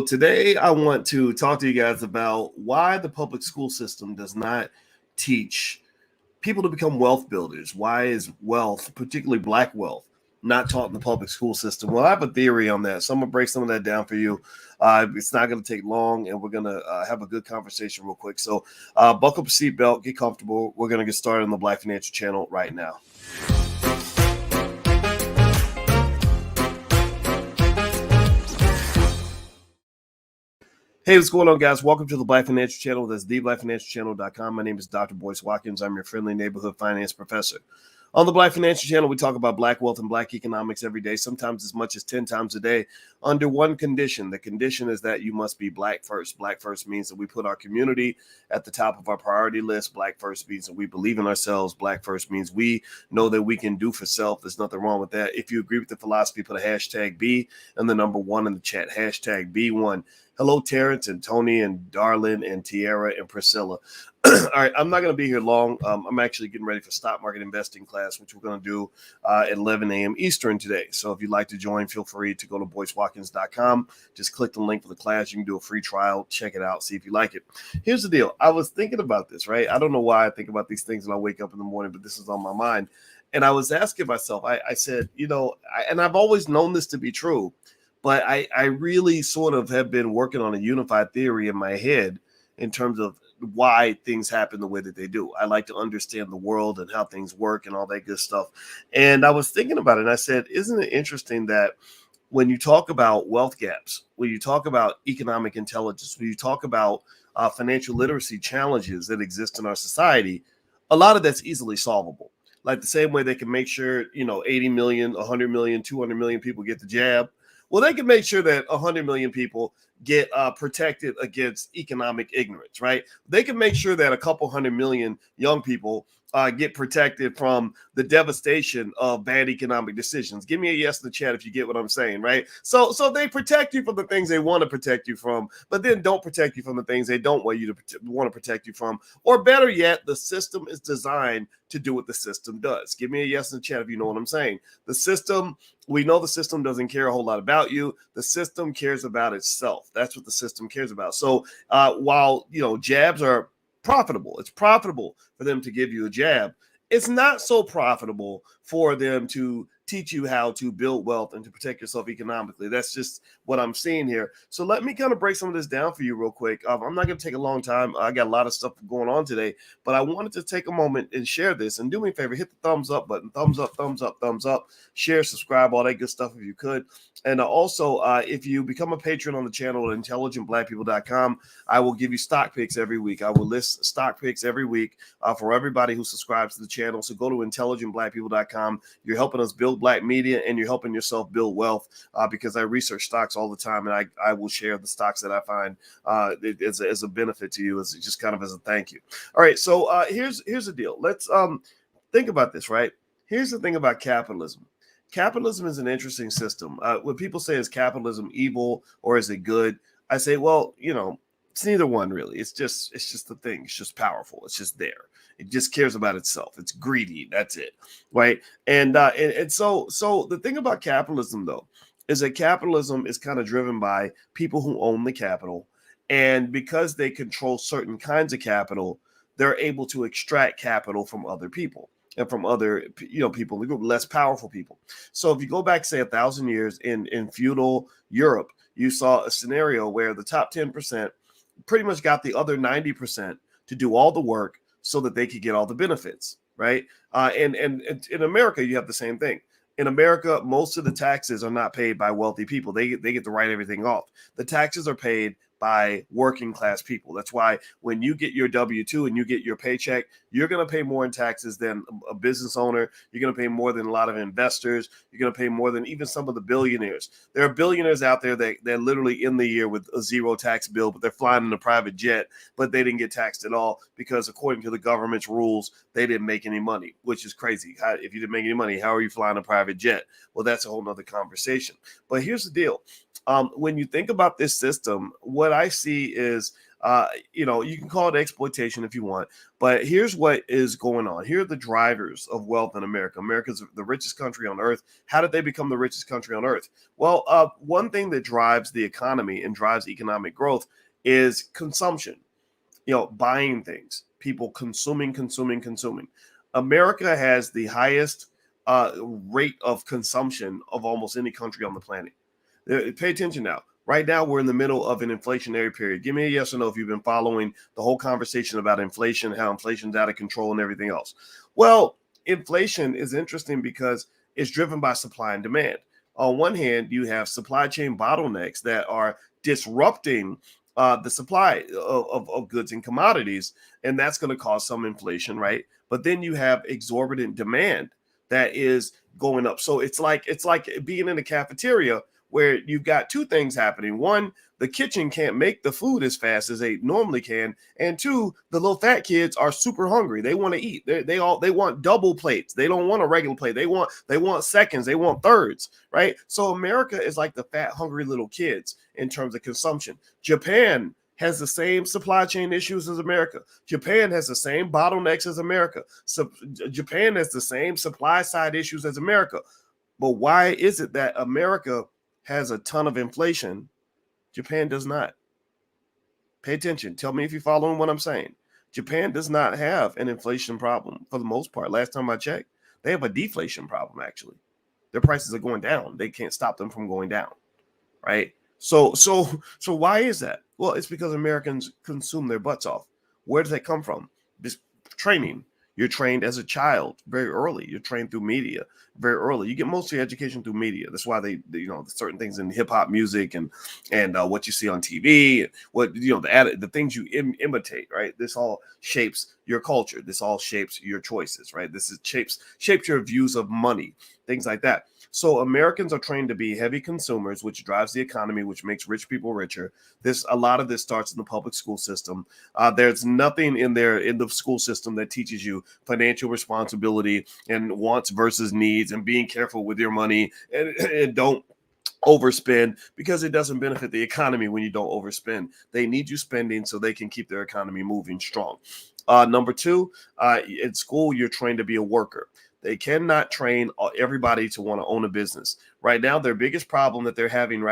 Today, I want to talk to you guys about why the public school system does not teach people to become wealth builders. Why is wealth, particularly black wealth, not taught in the public school system? Well, I have a theory on that, so I'm gonna break some of that down for you. It's not gonna take long, and we're gonna have a good conversation real quick. So, buckle up a seatbelt, get comfortable. We're gonna get started on the Black Financial Channel right now. Hey, what's going on, guys? Welcome to the Black Financial Channel. That's theblackfinancialchannel.com. My name is Dr. Boyce Watkins. I'm your friendly neighborhood finance professor. On the Black Financial Channel, we talk about black wealth and black economics every day, sometimes as much as 10 times a day, under one condition. The condition is that you must be black first. Black first means that we put our community at the top of our priority list. Black first means that we believe in ourselves. Black first means we know that we can do for self. There's nothing wrong with that. If you agree with the philosophy, put a hashtag B and the number one in the chat, hashtag B1. Hello, Terrence and Tony and Darlin and Tiara and Priscilla. All right, I'm not going to be here long. I'm actually getting ready for stock market investing class, which we're going to do at 11 a.m. Eastern today. So if you'd like to join, feel free to go to boycewatkins.com. Just click the link for the class. You can do a free trial. Check it out. See if you like it. Here's the deal. I was thinking about this, right? I don't know why I think about these things when I wake up in the morning, but this is on my mind. And I was asking myself, I said, and I've always known this to be true, but I really sort of have been working on a unified theory in my head in terms of why things happen the way that they do. I like to understand the world and how things work and all that good stuff. And I was thinking about it, and I said, isn't it interesting that when you talk about wealth gaps, when you talk about economic intelligence, when you talk about financial literacy challenges that exist in our society, a lot of that's easily solvable. Like the same way they can make sure, 80 million, 100 million, 200 million people get the jab. Well, they can make sure that 100 million people get protected against economic ignorance, right? They can make sure that a couple 100 million young people get protected from the devastation of bad economic decisions. Give me a yes in the chat if you get what I'm saying, right? So they protect you from the things they want to protect you from, but then don't protect you from the things they don't want you to want to protect you from. Or better yet, the system is designed to do what the system does. Give me a yes in the chat if you know what I'm saying. We know the system doesn't care a whole lot about you. The system cares about itself. That's what the system cares about. So while jabs are profitable, it's profitable for them to give you a jab. It's not so profitable for them to teach you how to build wealth and to protect yourself economically. That's just what I'm seeing here. So let me kind of break some of this down for you real quick. I'm not going to take a long time. I got a lot of stuff going on today, but I wanted to take a moment and share this. And do me a favor, hit the thumbs up button. Thumbs up, thumbs up, thumbs up. Share, subscribe, all that good stuff if you could. And also, if you become a patron on the channel at intelligentblackpeople.com, I will give you stock picks every week. I will list stock picks every week for everybody who subscribes to the channel. So go to intelligentblackpeople.com. You're helping us build black media, and you're helping yourself build wealth because I research stocks all the time, and I will share the stocks that I find as a benefit to you, as just kind of as a thank you. All right, so here's the deal. Let's think about this, right? Here's the thing about capitalism. Capitalism is an interesting system. When people say, is capitalism evil or is it good? I say, well, it's neither one really. It's just the thing. It's just powerful. It's just there. It just cares about itself. It's greedy. That's it, right? And so the thing about capitalism, though, is that capitalism is kind of driven by people who own the capital, and because they control certain kinds of capital, they're able to extract capital from other people and from other people in the group, less powerful people. So if you go back, say, 1,000 years in feudal Europe, you saw a scenario where the top 10% pretty much got the other 90% to do all the work so that they could get all the benefits, right? And in America, you have the same thing. In America, most of the taxes are not paid by wealthy people. They get to write everything off. The taxes are paid by working class people. That's why when you get your W-2 and you get your paycheck, you're going to pay more in taxes than a business owner. You're going to pay more than a lot of investors. You're going to pay more than even some of the billionaires. There are billionaires out there that they're literally in the year with a zero tax bill, but they're flying in a private jet, but they didn't get taxed at all because according to the government's rules, they didn't make any money, which is crazy. If you didn't make any money, how are you flying a private jet? Well, that's a whole nother conversation. But here's the deal. When you think about this system, what I see is, you can call it exploitation if you want, but here's what is going on. Here are the drivers of wealth in America. America's the richest country on earth. How did they become the richest country on earth? Well, one thing that drives the economy and drives economic growth is consumption. Buying things, people consuming. America has the highest rate of consumption of almost any country on the planet. Pay attention now. Right now, we're in the middle of an inflationary period. Give me a yes or no if you've been following the whole conversation about inflation, how inflation's out of control and everything else. Well, inflation is interesting because it's driven by supply and demand. On one hand, you have supply chain bottlenecks that are disrupting the supply of goods and commodities, and that's going to cause some inflation, right? But then you have exorbitant demand that is going up. So it's like being in a cafeteria where you've got two things happening. One, the kitchen can't make the food as fast as they normally can, and two, the little fat kids are super hungry. They want to eat. They want double plates. They don't want a regular plate. They want seconds. They want thirds, right? So America is like the fat, hungry little kids in terms of consumption. Japan has the same supply chain issues as America. Japan has the same bottlenecks as America. So Japan has the same supply side issues as America. But why is it that America has a ton of inflation? Japan does not. Pay attention. Tell me if you're following what I'm saying. Japan does not have an inflation problem for the most part. Last time I checked, they have a deflation problem, actually. Their prices are going down. They can't stop them from going down, right? So why is that? Well, it's because Americans consume their butts off. Where does that come from? This training. You're trained as a child very early. You're trained through media very early. You get most of your education through media. That's why they certain things in hip hop music and what you see on TV, what the things you imitate, right? This all shapes your culture. This all shapes your choices, right? This is shapes your views of money, things like that. So Americans are trained to be heavy consumers, which drives the economy, which makes rich people richer. A lot of this starts in the public school system. There's nothing in the school system that teaches you financial responsibility and wants versus needs and being careful with your money and don't overspend, because it doesn't benefit the economy when you don't overspend. They need you spending so they can keep their economy moving strong. Number two, in school, you're trained to be a worker. They cannot train everybody to want to own a business. Right now, their biggest problem that they're having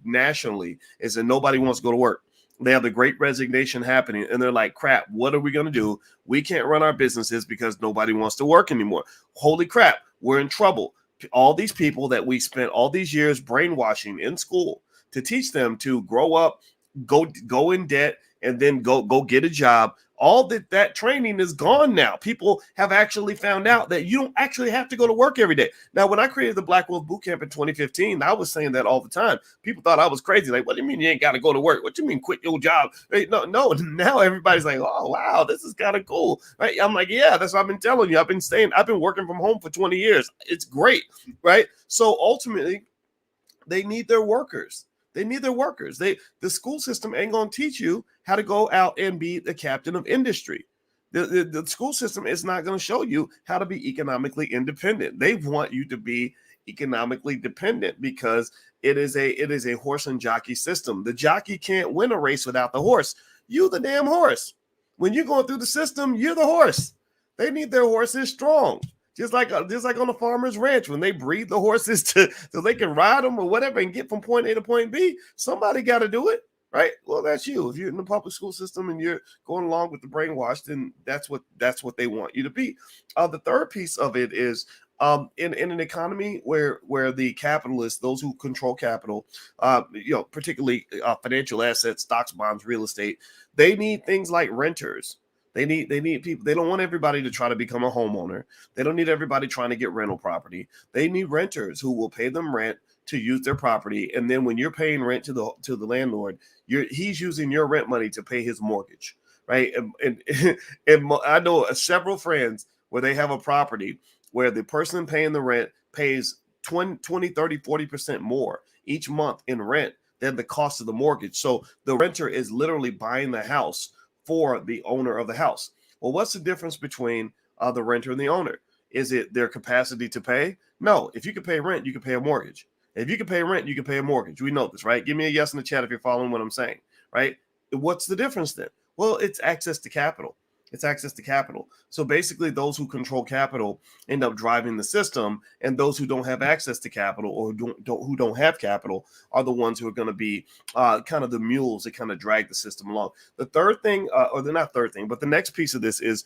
nationally is that nobody wants to go to work. They have the great resignation happening, and they're like, crap, what are we going to do? We can't run our businesses because nobody wants to work anymore. Holy crap, we're in trouble. All these people that we spent all these years brainwashing in school to teach them to grow up, go in debt, and then go get a job. All that training is gone now. People have actually found out that you don't actually have to go to work every day. Now, when I created the Black Wealth Bootcamp in 2015, I was saying that all the time. People thought I was crazy. Like, what do you mean you ain't got to go to work? What do you mean quit your job? Hey, no. Now everybody's like, oh, wow, this is kind of cool. Right? I'm like, yeah, that's what I've been telling you. I've been working from home for 20 years. It's great. Right? So ultimately, they need their workers. The school system ain't going to teach you how to go out and be the captain of industry. The school system is not going to show you how to be economically independent. They want you to be economically dependent because it is a horse and jockey system. The jockey can't win a race without the horse. You the damn horse. When you're going through the system, you're the horse. They need their horses strong. Just like on a farmer's ranch, when they breed the horses so they can ride them or whatever and get from point A to point B, somebody got to do it, right? Well, that's you. If you're in the public school system and you're going along with the brainwash, then that's what they want you to be. The third piece of it is in an economy where the capitalists, those who control capital, particularly financial assets, stocks, bonds, real estate, they need things like renters. They need people. They don't want everybody to try to become a homeowner. They don't need everybody trying to get rental property. They need renters who will pay them rent to use their property. And then when you're paying rent to the landlord, he's using your rent money to pay his mortgage, right? And I know several friends where they have a property where the person paying the rent pays 20, 30, 40% more each month in rent than the cost of the mortgage. So the renter is literally buying the house for the owner of the house. Well, what's the difference between the renter and the owner? Is it their capacity to pay? No. If you can pay rent, you can pay a mortgage. If you can pay rent, you can pay a mortgage. We know this, right? Give me a yes in the chat if you're following what I'm saying, right? What's the difference then? Well, it's access to capital. It's access to capital. So basically, those who control capital end up driving the system, and those who don't have access to capital or who don't have capital are the ones who are going to be kind of the mules that kind of drag the system along. The third thing, or the not third thing, but the next piece of this is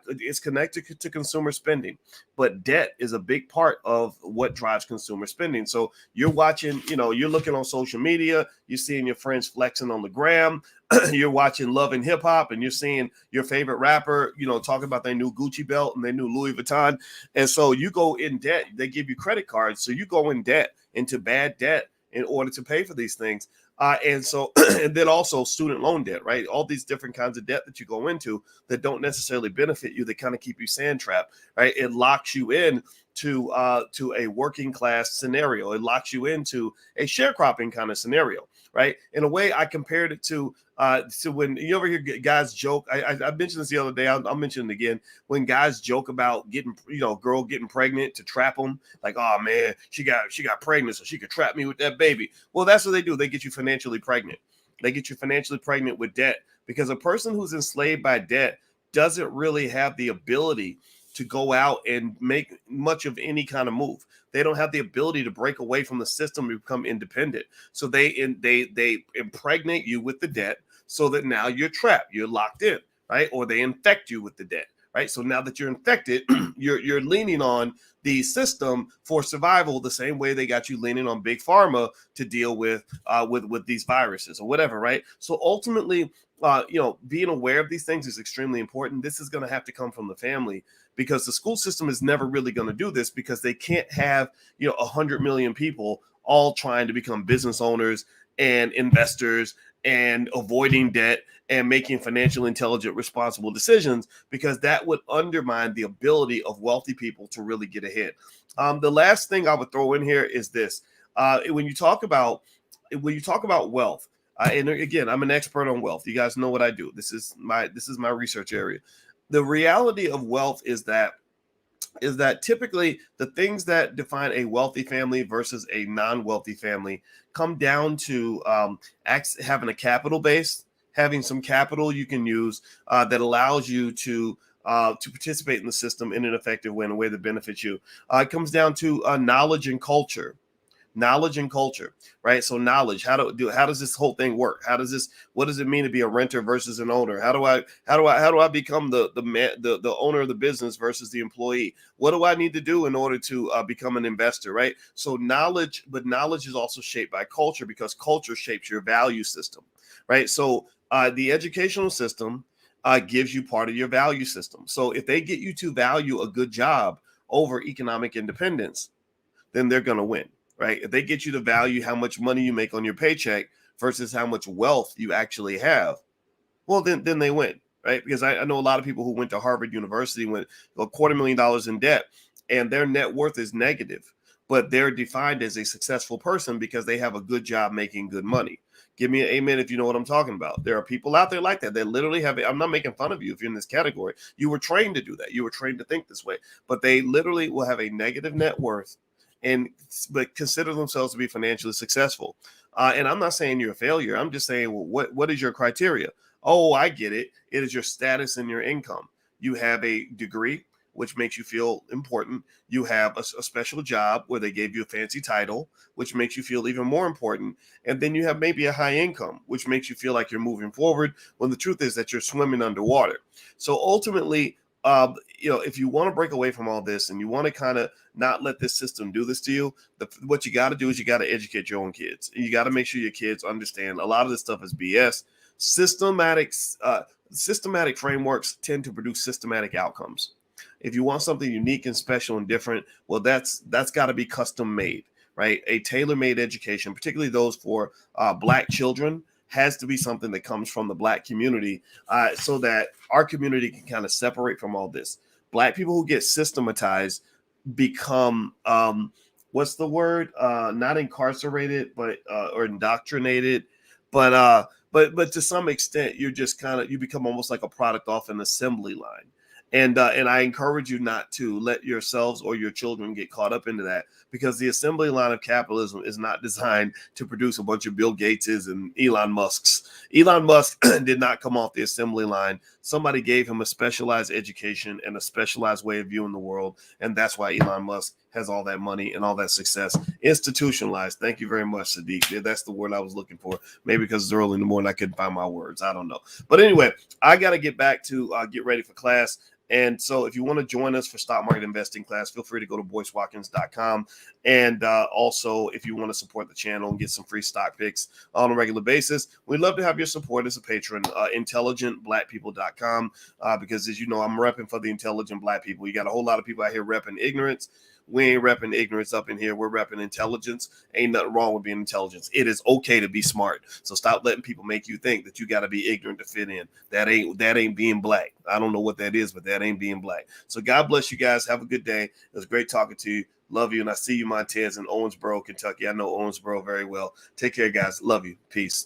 it's connected to consumer spending. But debt is a big part of what drives consumer spending. So you're watching, you're looking on social media, you're seeing your friends flexing on the gram. You're watching Love and Hip Hop, and you're seeing your favorite rapper, talking about their new Gucci belt and their new Louis Vuitton. And so you go in debt. They give you credit cards. So you go in debt, into bad debt, in order to pay for these things. And so, and then also student loan debt, right? All these different kinds of debt that you go into that don't necessarily benefit you, that kind of keep you sand trapped, right? It locks you in to a working class scenario. It locks you into a sharecropping kind of scenario, right? In a way, I compared it to when you ever hear guys joke. I mentioned this the other day. I'll mention it again. When guys joke about getting, girl getting pregnant to trap them, like, oh man, she got pregnant so she could trap me with that baby. Well, that's what they do. They get you financially pregnant. They get you financially pregnant with debt, because a person who's enslaved by debt doesn't really have the ability to go out and make much of any kind of move. They don't have the ability to break away from the system and become independent. So they impregnate you with the debt, so that now you're trapped, you're locked in, right? Or they infect you with the debt, right? So now that you're infected, you're leaning on the system for survival, the same way they got you leaning on big pharma to deal with these viruses or whatever, right? So ultimately, being aware of these things is extremely important. This is going to have to come from the family, because the school system is never really going to do this, because they can't have 100 million people all trying to become business owners and investors and avoiding debt and making financially intelligent, responsible decisions, because that would undermine the ability of wealthy people to really get ahead. The last thing I would throw in here is this: when you talk about wealth, and again, I'm an expert on wealth. You guys know what I do. This is my research area. The reality of wealth is that typically the things that define a wealthy family versus a non-wealthy family come down to having a capital base, having some capital you can use that allows you to participate in the system in an effective way, in a way that benefits you. It comes down to knowledge and culture. Right? So knowledge, how does this whole thing work? What does it mean to be a renter versus an owner? How do I become the owner of the business versus the employee? What do I need to do in order to become an investor, right? So knowledge, but knowledge is also shaped by culture, because culture shapes your value system, right? So the educational system gives you part of your value system. So if they get you to value a good job over economic independence, then they're going to win, right? If they get you to value how much money you make on your paycheck versus how much wealth you actually have, well, then they win, right? Because I know a lot of people who went to Harvard University went $250,000 in debt, and their net worth is negative, but they're defined as a successful person because they have a good job making good money. Give me an amen if you know what I'm talking about. There are people out there like that. They literally have, I'm not making fun of you if you're in this category. You were trained to do that. You were trained to think this way, but they literally will have a negative net worth but consider themselves to be financially successful. And I'm not saying you're a failure. I'm just saying, well, what is your criteria? Oh, I get it. It is your status and your income. You have a degree, which makes you feel important. You have a special job where they gave you a fancy title, which makes you feel even more important. And then you have maybe a high income, which makes you feel like you're moving forward, when the truth is that you're swimming underwater. So ultimately, if you want to break away from all this and you want to kind of not let this system do this to you, what you got to do is you got to educate your own kids. You got to make sure your kids understand a lot of this stuff is BS. Systematic frameworks tend to produce systematic outcomes. If you want something unique and special and different, well, that's got to be custom made, right? A tailor-made education, particularly those for Black children, has to be something that comes from the Black community, so that our community can kind of separate from all this. Black people who get systematized become what's the word? Not incarcerated, but or indoctrinated, but to some extent, you're just you become almost like a product off an assembly line. And I encourage you not to let yourselves or your children get caught up into that, because the assembly line of capitalism is not designed to produce a bunch of Bill Gateses and Elon Musks. Elon Musk did not come off the assembly line. Somebody gave him a specialized education and a specialized way of viewing the world, and that's why Elon Musk has all that money and all that success. Institutionalized. Thank you very much, Sadiq. Yeah, that's the word I was looking for. Maybe because it's early in the morning, I couldn't find my words. I don't know. But anyway, I got to get back to get ready for class. And so if you want to join us for stock market investing class, feel free to go to boycewatkins.com. And also, if you want to support the channel and get some free stock picks on a regular basis, we'd love to have your support as a patron. Intelligentblackpeople.com, because as you know, I'm repping for the intelligent black people. You got a whole lot of people out here repping ignorance. We ain't repping ignorance up in here. We're repping intelligence. Ain't nothing wrong with being intelligent. It is okay to be smart. So stop letting people make you think that you got to be ignorant to fit in. That ain't being black. I don't know what that is, but that ain't being black. So God bless you guys. Have a good day. It was great talking to you. Love you. And I see you, Montez, in Owensboro, Kentucky. I know Owensboro very well. Take care, guys. Love you. Peace.